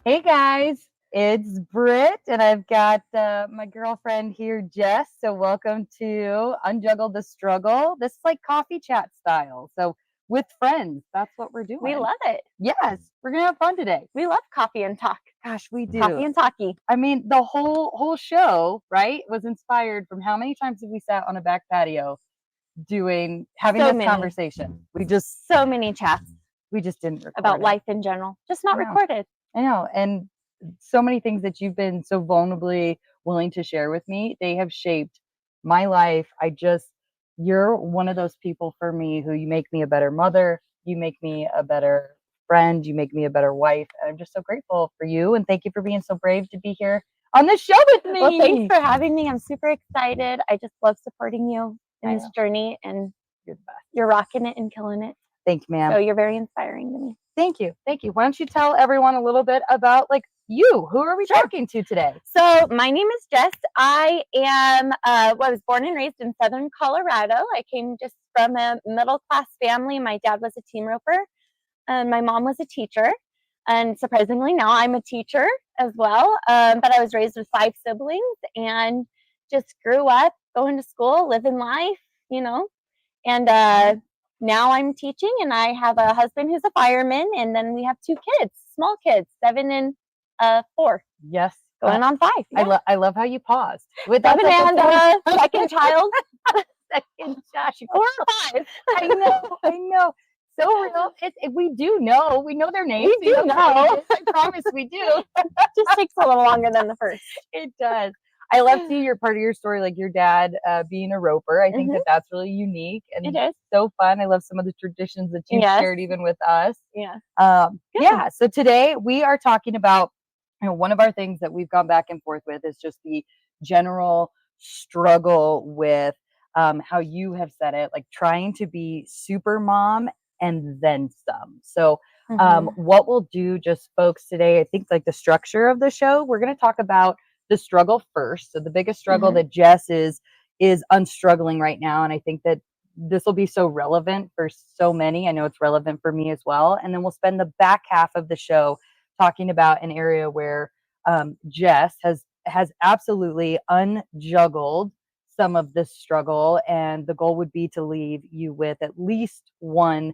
Hey guys, it's Britt, and I've got my girlfriend here, Jess. So, welcome to Unjuggle the Struggle. This is like coffee chat style. So, with friends, that's what we're We doing. love it. Yes, we're gonna have fun today. We love coffee and talk. Gosh, we do. Coffee and talkie. I mean, the whole show, right, was inspired from how many times have we sat on a back patio having So this many. conversation. So many chats We just didn't record about it. life in general, just not recorded. I know. And so many things that you've been so vulnerably willing to share with me, they have shaped my life. You're one of those people for me who you make me a better mother. You make me a better friend. You make me a better wife. And I'm just so grateful for you. And thank you for being so brave to be here on the show with me. Well, thanks for having me. I'm super excited. I just love supporting you in this journey, and you're the best. You're rocking it and killing it. Thank you, ma'am. So you're very inspiring to me. Thank you. Thank you. Why don't you tell everyone a little bit about you? Who are we talking to today? So my name is Jess. I was born and raised in Southern Colorado. I came just from a middle class family. My dad was a team roper, and my mom was a teacher. And surprisingly, now I'm a teacher as well. But I was raised with 5 siblings and just grew up going to school, living life, And now I'm teaching, and I have a husband who's a fireman, and then we have 2 kids, small kids, 7 and 4. Yes. Going on 5. Yeah. I love how you paused. With 7 and second child. Second child. 4 or 5. I know. So real. We do know. We know their names. We do know. I promise we do. Just takes a little longer than the first. It does. I love seeing your part of your story, like your dad being a roper. I think that's really unique and it is so fun. I love some of the traditions that you shared even with us. Yeah. So today we are talking about, one of our things that we've gone back and forth with is just the general struggle with how you have said it, like trying to be super mom and then some. So what we'll do, just folks, today, I think like the structure of the show, we're going to talk about the struggle first. So the biggest struggle that Jess is unstruggling right now. And I think that this will be so relevant for so many. I know it's relevant for me as well. And then we'll spend the back half of the show talking about an area where Jess has absolutely unjuggled some of this struggle. And the goal would be to leave you with at least one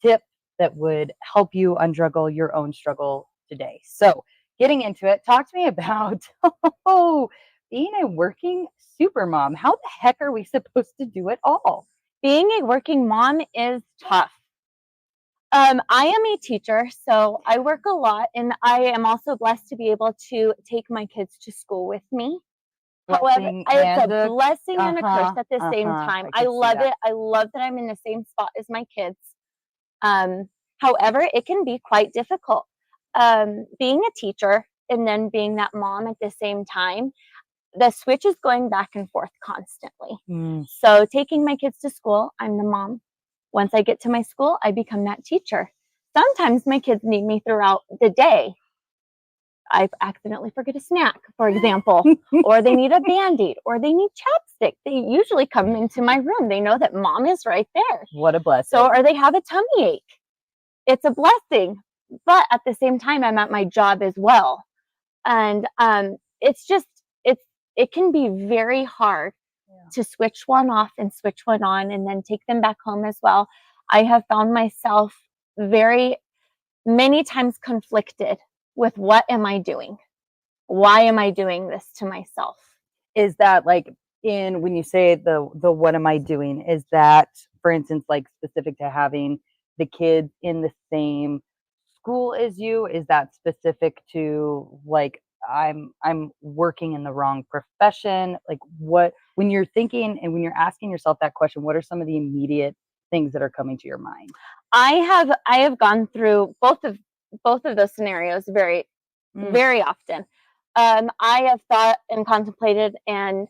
tip that would help you unjuggle your own struggle today. So getting into it, talk to me about being a working super mom. How the heck are we supposed to do it all? Being a working mom is tough. I am a teacher, so I work a lot, and I am also blessed to be able to take my kids to school with me. However, it's a blessing and a curse at the same time. I love it. I love that I'm in the same spot as my kids. However, it can be quite difficult. Being a teacher and then being that mom at the same time, the switch is going back and forth constantly. So taking my kids to school, I'm the mom. Once I get to my school, I become that teacher. Sometimes my kids need me throughout the day. I accidentally forget a snack, for example, or they need a Band-Aid, or they need chapstick. They usually come into my room. They know that mom is right there. What a blessing. So, or they have a tummy ache. It's a blessing, but at the same time, I'm at my job as well. And it can be very hard to switch one off and switch one on and then take them back home as well. I have found myself very many times conflicted with what am I doing? Why am I doing this to myself? Is that like when you say the what am I doing, is that, for instance, like specific to having the kids in the same school as you? Is that specific to like I'm working in the wrong profession? Like when you're thinking and when you're asking yourself that question, what are some of the immediate things that are coming to your mind? I have gone through both of those scenarios very often. I have thought and contemplated and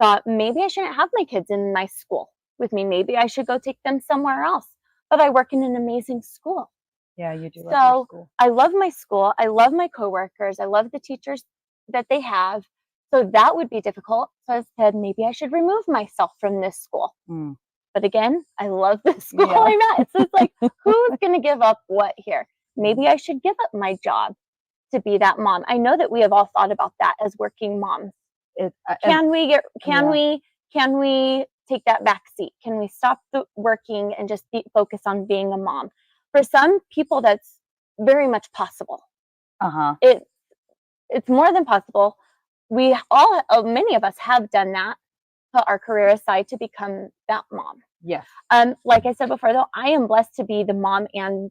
thought maybe I shouldn't have my kids in my school with me. Maybe I should go take them somewhere else. But I work in an amazing school. Yeah, you do. So I love my school. I love my coworkers. I love the teachers that they have. So that would be difficult. So I said, maybe I should remove myself from this school. But again, I love the school I'm at. So it's like, who's going to give up what here? Maybe I should give up my job to be that mom. I know that we have all thought about that as working moms. Can we take that back seat? Can we stop working and just focus on being a mom? For some people, that's very much possible. It's more than possible. We all, many of us have done that, put our career aside to become that mom. Yes. Like I said before, though, I am blessed to be the mom and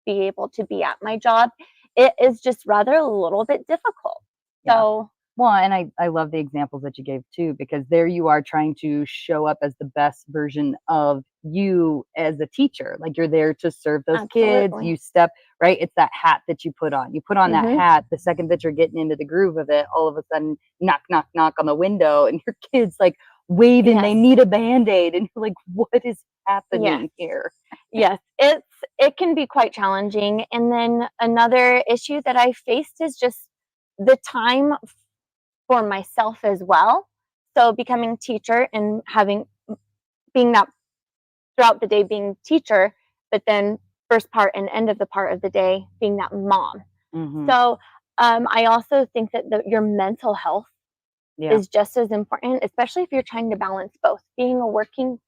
be able to be at my job. It is just rather a little bit difficult. Yeah. So, well, and I love the examples that you gave too, because there you are trying to show up as the best version of you as a teacher. Like you're there to serve those kids. You step right. It's that hat that you put on. You put on that hat. The second that you're getting into the groove of it, all of a sudden, knock, knock, knock on the window, and your kid's like waving. Yes. They need a Band-Aid, and you're like, what is happening here? Yes, it can be quite challenging. And then another issue that I faced is just the time for myself as well. So becoming a teacher and being that throughout the day being teacher, but then first part and end of the part of the day being that mom. So I also think that your mental health is just as important, especially if you're trying to balance both being a working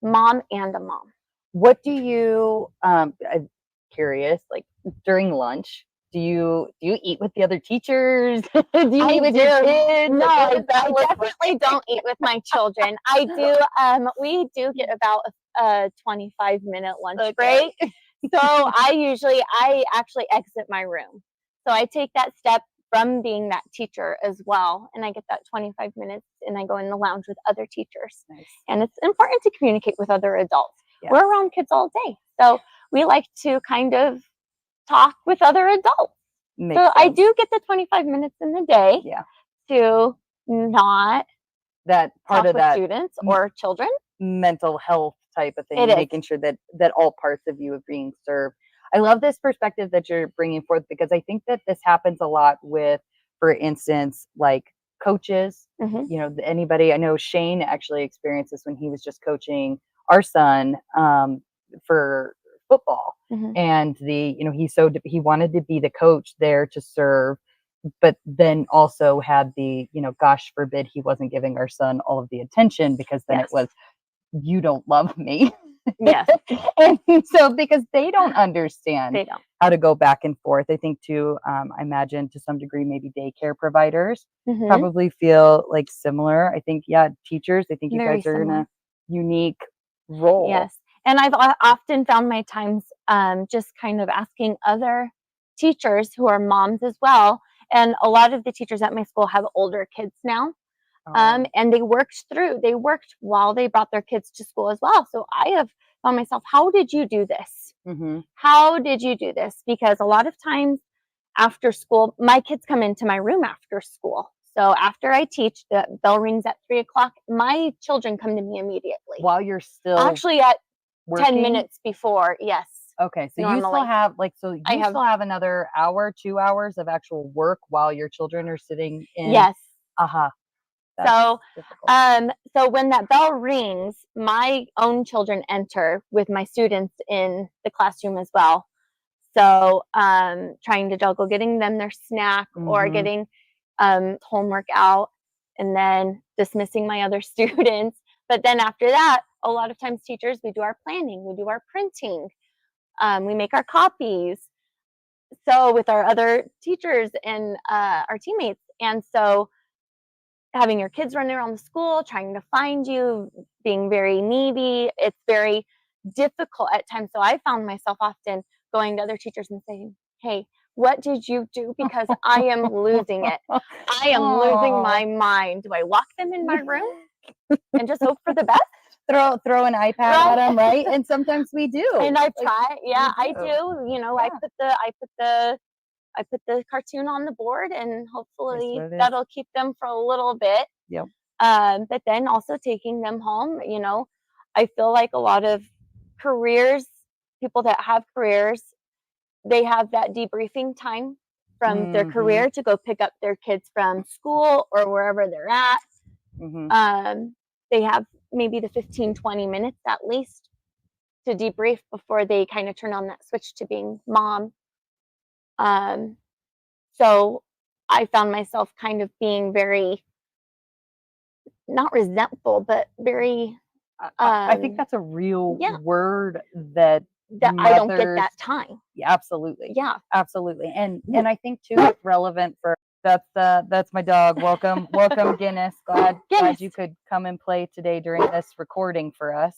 mom and a mom. What do you, I'm curious, like during lunch, do you eat with the other teachers? Do you eat with your kids? No, I definitely don't eat with my children. I do. We do get about a 25-minute lunch break. So I actually exit my room. So I take that step from being that teacher as well, and I get that 25 minutes, and I go in the lounge with other teachers. Nice. And it's important to communicate with other adults. Yeah. We're around kids all day, so we like to kind of talk with other adults. Makes sense. I do get the 25 minutes in the day to not that part talk of with that students or children. Mental health type of thing, making sure that all parts of you are being served. I love this perspective that you're bringing forth, because I think that this happens a lot with, for instance, like coaches, you know, anybody. I know Shane actually experienced this when he was just coaching our son for football, and he wanted to be the coach there to serve, but then also had the, gosh forbid he wasn't giving our son all of the attention, because then it was, you don't love me. Yes. And so, because they don't understand how to go back and forth, I think too, I imagine to some degree, maybe daycare providers probably feel like similar. I think, teachers, I think you guys are in a unique role. Yes. And I've often found my times just kind of asking other teachers who are moms as well. And a lot of the teachers at my school have older kids now. And they worked while they brought their kids to school as well. So I have found myself, how did you do this? How did you do this? Because a lot of times after school, my kids come into my room after school. So after I teach, the bell rings at 3:00. My children come to me immediately. While you're still actually at working? 10 minutes before. Yes. Okay. So normally. You still have still have another hour, 2 hours of actual work while your children are sitting in. Yes. So when that bell rings, my own children enter with my students in the classroom as well. So trying to juggle getting them their snack or getting homework out, and then dismissing my other students. But then after that, a lot of times teachers, we do our planning, we do our printing, we make our copies. So with our other teachers and our teammates. And so having your kids running around the school, trying to find you, being very needy, it's very difficult at times. So I found myself often going to other teachers and saying, hey, what did you do? Because I am losing it. I am losing my mind. Do I lock them in my room and just hope for the best? Throw an iPad at them, right? And sometimes we do. And I try. I do. I put the cartoon on the board, and hopefully that'll keep them for a little bit. Yep. But then also taking them home, I feel like a lot of people that have careers, they have that debriefing time from their career to go pick up their kids from school or wherever they're at. They have maybe the 15-20 minutes at least to debrief before they kind of turn on that switch to being mom. So I found myself kind of being very, not resentful, but very, I think that's a real yeah, word that that I don't get mothers. that time. Yeah, absolutely. Yeah. Absolutely. And I think too it's relevant for that's my dog. Welcome, welcome Guinness. Glad you could come and play today during this recording for us.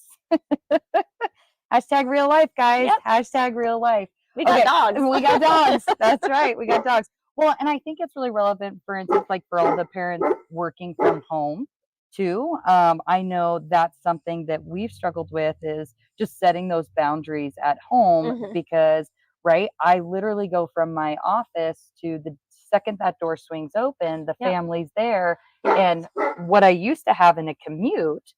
Hashtag real life, guys. Yep. Hashtag real life. We got dogs. We got dogs. That's right. We got dogs. Well, and I think it's really relevant, for instance, like for all the parents working from home too. I know that's something that we've struggled with is just setting those boundaries at home because, right, I literally go from my office to the second that door swings open, the family's there. And what I used to have in a commute,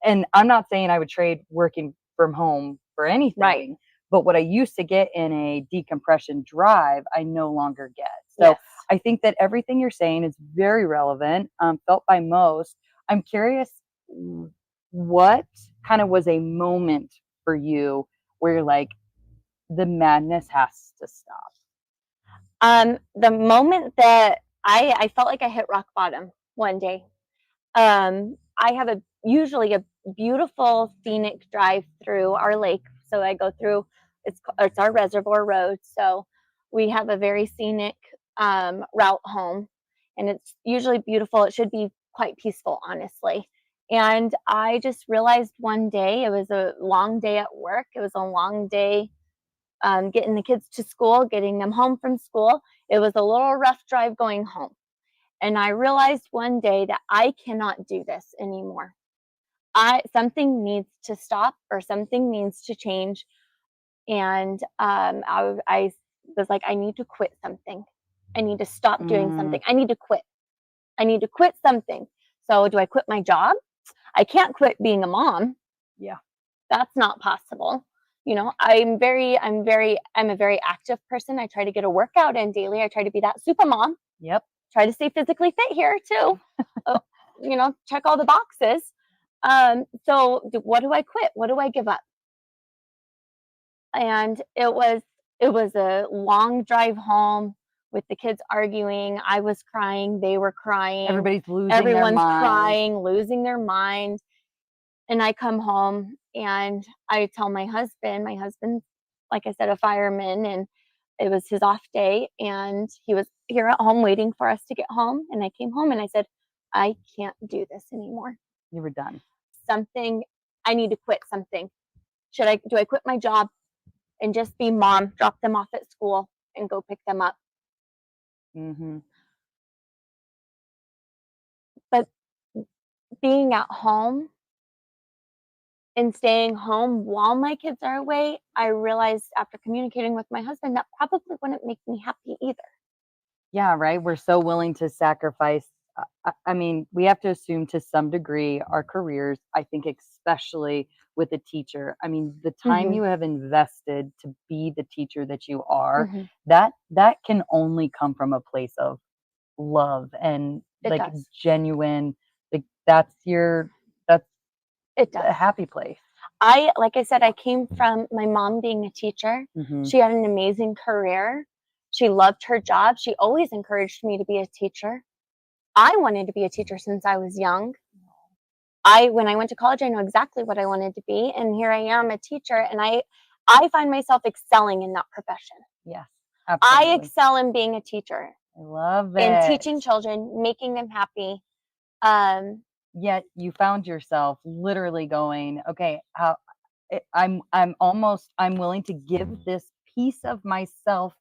and I'm not saying I would trade working from home for anything, Right. but what I used to get in a decompression drive, I no longer get. So I think that everything you're saying is very relevant, felt by most. I'm curious, what kind of was a moment for you where you're like, the madness has to stop? The moment that I felt like I hit rock bottom one day. I have usually a beautiful scenic drive through our lake. So I go through, it's our reservoir road. So we have a very scenic route home, and it's usually beautiful. It should be quite peaceful, honestly. And I just realized one day, it was a long day at work. It was a long day getting the kids to school, getting them home from school. It was a little rough drive going home. And I realized one day that I cannot do this anymore. Something needs to stop, or something needs to change. And I was like, I need to quit something. I need to stop doing something. I need to quit. I need to quit something. So do I quit my job? I can't quit being a mom. Yeah. That's not possible. You know, I'm a very active person. I try to get a workout in daily. I try to be that super mom. Yep. Try to stay physically fit here too. You know, check all the boxes. So what do I quit? What do I give up? And it was a long drive home with the kids arguing. I was crying. They were crying. Everyone's crying, losing their mind. And I come home and I tell my husband's, like I said, a fireman, and it was his off day, and he was here at home waiting for us to get home. And I came home and I said, I can't do this anymore. You were done. I need to quit something. Do I quit my job and just be mom, drop them off at school and go pick them up? But being at home and staying home while my kids are away, I realized after communicating with my husband that probably wouldn't make me happy either. Yeah, right. We're so willing to sacrifice. I mean, we have to assume to some degree our careers, I think, especially with a teacher. I mean, the time you have invested to be the teacher that you are, that can only come from a place of love and genuine, like that's a happy place. Like I said, I came from my mom being a teacher. She had an amazing career. She loved her job. She always encouraged me to be a teacher. I wanted to be a teacher since I was young. When I went to college, I know exactly what I wanted to be, and here I am, a teacher, and I find myself excelling in that profession. Yes, absolutely. I excel in being a teacher. I love it. In teaching children, making them happy. Yet you found yourself literally going, okay, I'm willing to give this piece of myself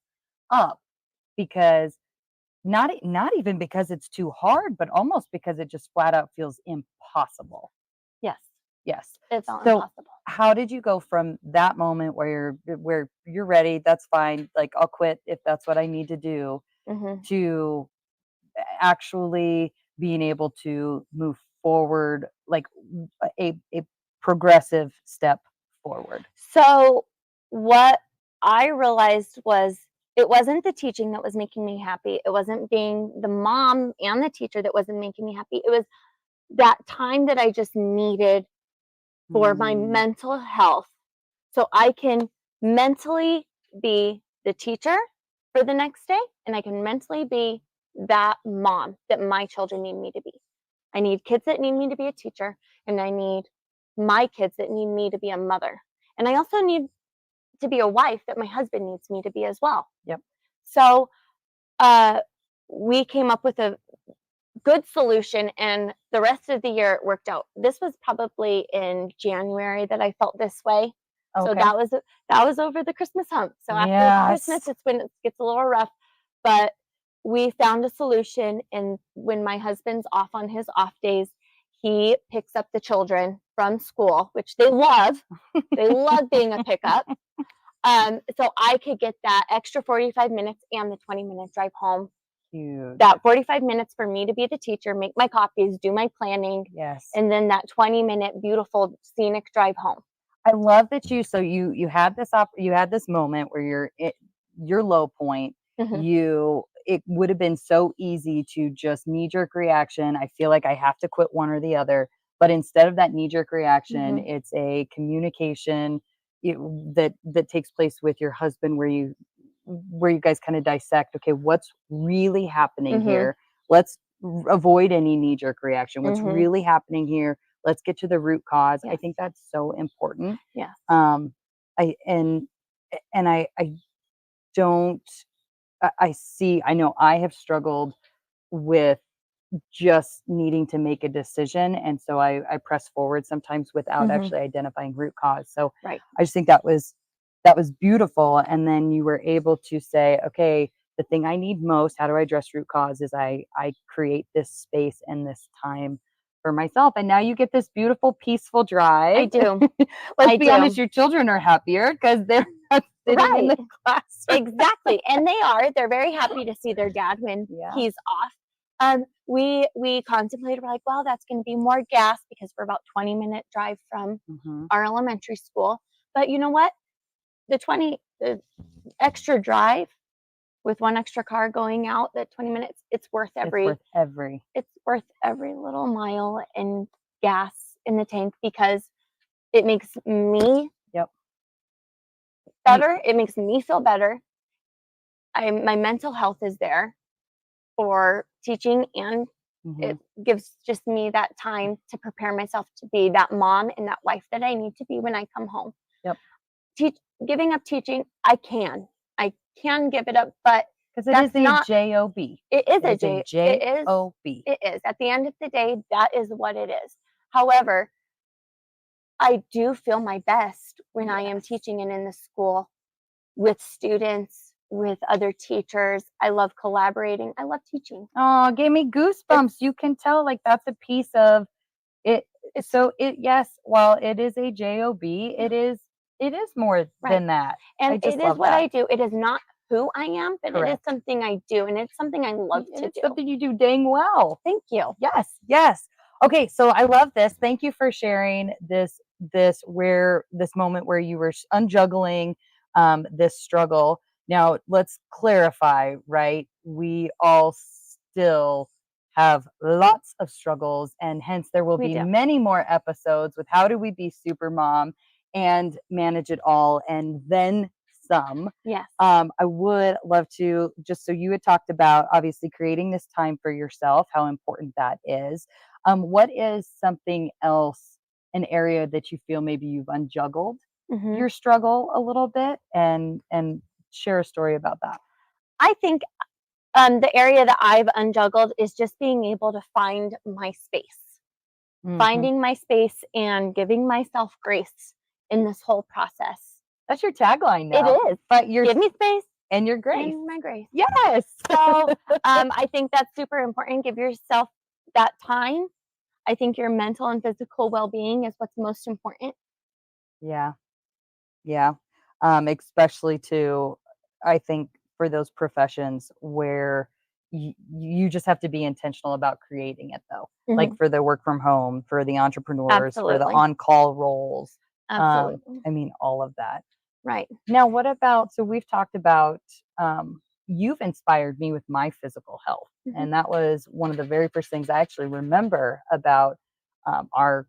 up because not even because it's too hard, but almost because it just flat out feels impossible. Yes. It's all impossible. How did you go from that moment where you're ready, that's fine, like I'll quit if that's what I need to do, to actually being able to move forward, like a progressive step forward? So what I realized was, it wasn't the teaching that was making me happy. It wasn't being the mom and the teacher that wasn't making me happy. It was that time that I just needed for my mental health, so I can mentally be the teacher for the next day, and I can mentally be that mom that my children need me to be. I need kids that need me to be a teacher, and I need my kids that need me to be a mother. And I also need to be a wife that my husband needs me to be as well. Yep. So we came up with a good solution, and the rest of the year it worked out. This was probably in January that I felt this way. So Okay. that was over the Christmas hump. So after Yes. Christmas, it's when it gets a little rough, but we found a solution. And when my husband's off on his off days, he picks up the children from school, which they love. They love being a pickup. So I could get that extra 45 minutes and the 20-minute drive home. Huge. That 45 minutes for me to be the teacher, make my copies, do my planning. Yes. And then that 20-minute beautiful scenic drive home. I love that you had this moment where you're at your low point. Mm-hmm. It would have been so easy to just knee-jerk reaction. I feel like I have to quit one or the other. But instead of that knee-jerk reaction, Mm-hmm. it's a communication that takes place with your husband where you guys kind of dissect, okay, what's really happening Mm-hmm. here? Let's avoid any knee-jerk reaction. What's Mm-hmm. really happening here? Let's get to the root cause. Yes. I think that's so important. Yes. I don't I know I have struggled with just needing to make a decision, and so I press forward sometimes without Mm-hmm. actually identifying root cause. So Right. I just think that was beautiful. And then you were able to say, okay, the thing I need most, how do I address root cause, is I create this space and this time for myself. And now you get this beautiful, peaceful drive. I do. Let's be honest, your children are happier because they're not sitting in the classroom. Exactly. And they are. They're very happy to see their dad when he's off. We contemplated, we're like, well, that's going to be more gas because we're about 20-minute drive from our elementary school. But you know what? The extra drive with one extra car going out, that 20 minutes, it's worth every little mile and gas in the tank, because it makes me better. It makes me feel better. My mental health is there for teaching, and it gives just me that time to prepare myself to be that mom and that wife that I need to be when I come home. Giving up teaching, I can give it up, but because it is a job. It is a job. It is. At the end of the day, that is what it is. However, I do feel my best when I am teaching and in the school with students, with other teachers. I love collaborating. I love teaching. Oh, gave me goosebumps. You can tell, like, that's a piece of it. So yes, while it is a job, it is more than that. And it is what I do. It is not who I am, but it is something I do, and it's something I love to do. It's something you do dang well. Thank you. Yes. Okay, so I love this. Thank you for sharing this moment where you were unjuggling this struggle. Now, let's clarify, right? We all still have lots of struggles, and hence there will be many more episodes with how do we be super mom and manage it all, and then some. Yes. I would love to, just so you had talked about obviously creating this time for yourself, how important that is. What is something else, an area that you feel maybe you've unjuggled your struggle a little bit, and share a story about that? I think the area that I've unjuggled is just being able to find my space. Finding my space and giving myself grace in this whole process. That's your tagline now. It is. But give me space and your grace. And my grace. Yes. So I think that's super important. Give yourself that time. I think your mental and physical well-being is what's most important. Yeah. Especially to, I think, for those professions where you just have to be intentional about creating it, though. Like for the work from home, for the entrepreneurs, for the on-call roles. Absolutely. I mean, all of that. Right. Now, what about, so we've talked about, you've inspired me with my physical health. And that was one of the very first things I actually remember about our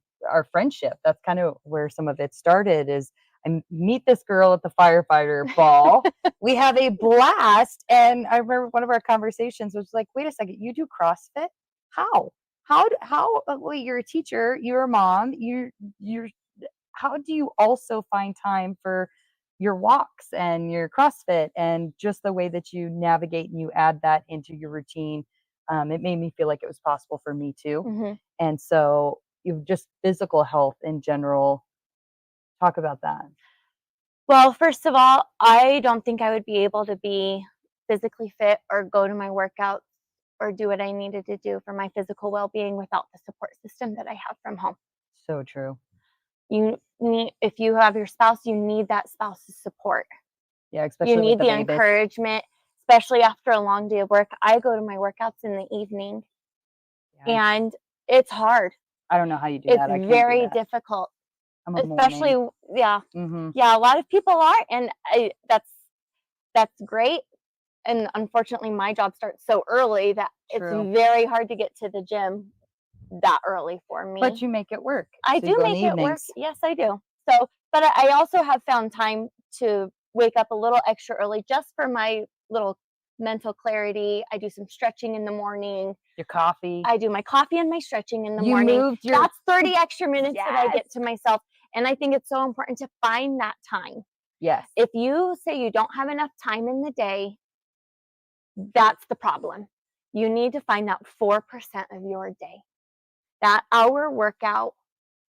friendship. That's kind of where some of it started, is I meet this girl at the firefighter ball. We have a blast. And I remember one of our conversations was like, wait a second, you do CrossFit? How? Well, you're a teacher, you're a mom, you're how do you also find time for your walks and your CrossFit and just the way that you navigate and you add that into your routine? It made me feel like it was possible for me too. Mhm. And so you just physical health in general. Talk about that. Well, first of all, I don't think I would be able to be physically fit or go to my workouts or do what I needed to do for my physical well-being without the support system that I have from home. So true. If you have your spouse, you need that spouse's support. Yeah, You especially with need the the babies. encouragement, especially after a long day of work. I go to my workouts in the evening, Yeah, and it's hard. I don't know how you do It's that. I can't do very that. difficult, I'm a especially morning. yeah. Mhm. Yeah, a lot of people are, and that's great. And unfortunately, my job starts so early that it's True. very hard to get to the gym that early for me. But you make it work. I So you do go in make the it work. evenings. Yes, I do. So, but I also have found time to wake up a little extra early just for my little mental clarity. I do some stretching in the morning. Your coffee. I do my coffee and my stretching in the You morning. moved your That's 30 extra minutes that I Yes. get to myself. And I think it's so important to find that time. Yes. If you say you don't have enough time in the day, that's the problem. You need to find out 4% of your day. That hour workout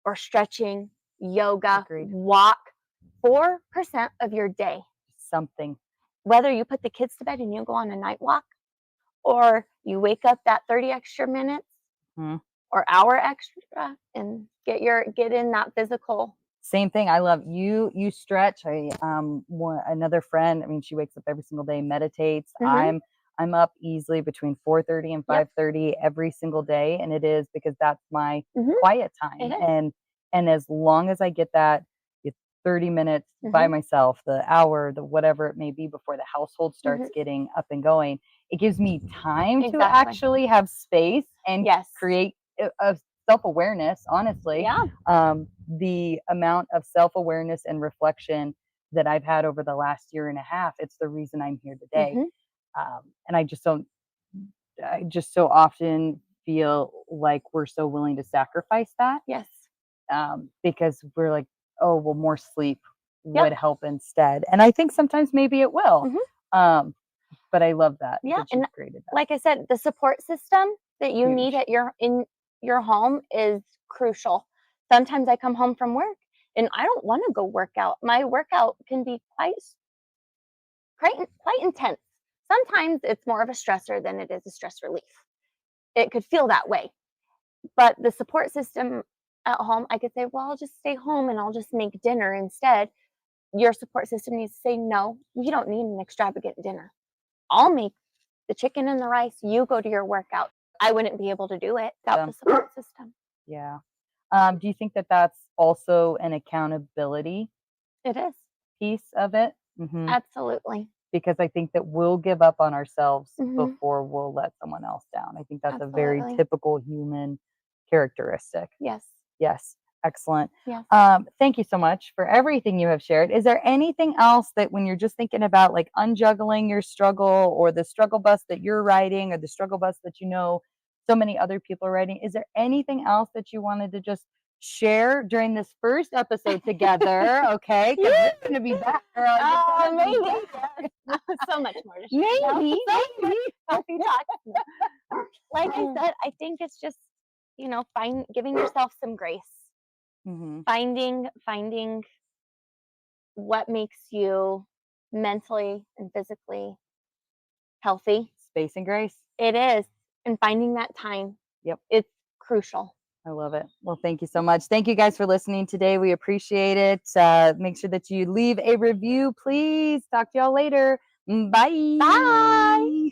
or stretching, yoga, Agreed. walk, 4% of your day. Something. Whether you put the kids to bed and you go on a night walk, or you wake up that 30 extra minutes Mhm. or hour extra and get in that physical. Same thing. I love you. You stretch. Another friend. I mean, she wakes up every single day, meditates. Mhm. I'm up easily between 4:30 and Yep. 5:30 every single day, and it is because that's my Mhm. quiet It time. is. And as long as I get that, it's 30 minutes by Mhm. myself, the hour, the whatever it may be, before the household starts Mhm. getting up and going, it gives me time to Exactly. actually have space and Yes. create a self-awareness. Honestly, Yeah. the amount of self-awareness and reflection that I've had over the last year and a half, it's the reason I'm here today. Mhm. And I just so often feel like we're so willing to sacrifice that, Yes. because we're like, oh, well, more sleep Yep. would help instead. And I think sometimes maybe it will. Mhm. But I love that Yeah, that and you've created that. like I said, the support system that you need Huge. in your home is crucial. Sometimes I come home from work and I don't want to go work out. My workout can be quite intense. Sometimes it's more of a stressor than it is a stress relief. It could feel that way. But the support system at home, I could say, well, I'll just stay home and I'll just make dinner instead. Your support system needs to say, no, we don't need an extravagant dinner. I'll make the chicken and the rice. You go to your workout. I wouldn't be able to do it without the support system. Yeah. Do you think that that's also an accountability It is. piece of it? Mhm. Absolutely. Because I think that we'll give up on ourselves Mhm. before we'll let someone else down. I think that's a very Absolutely. typical human characteristic. Yes. Yes, excellent. Yes. Thank you so much for everything you have shared. Is there anything else that when you're just thinking about like unjuggling your struggle or the struggle bus that you're riding or the struggle bus that you know so many other people are riding, is there anything else that you wanted to just share during this first episode together? Okay, because Yes. we're going to be back, girl. You're gonna be Maybe. back. So much more to share. Maybe, maybe. Coffee talk. Like I said, I think it's just, giving yourself some grace. Mhm. Finding what makes you mentally and physically healthy. Space and grace. It is. And finding that time. Yep. It's crucial. I love it. Well, thank you so much. Thank you guys for listening today. We appreciate it. Make sure that you leave a review, please. Talk to y'all later. Bye. Bye.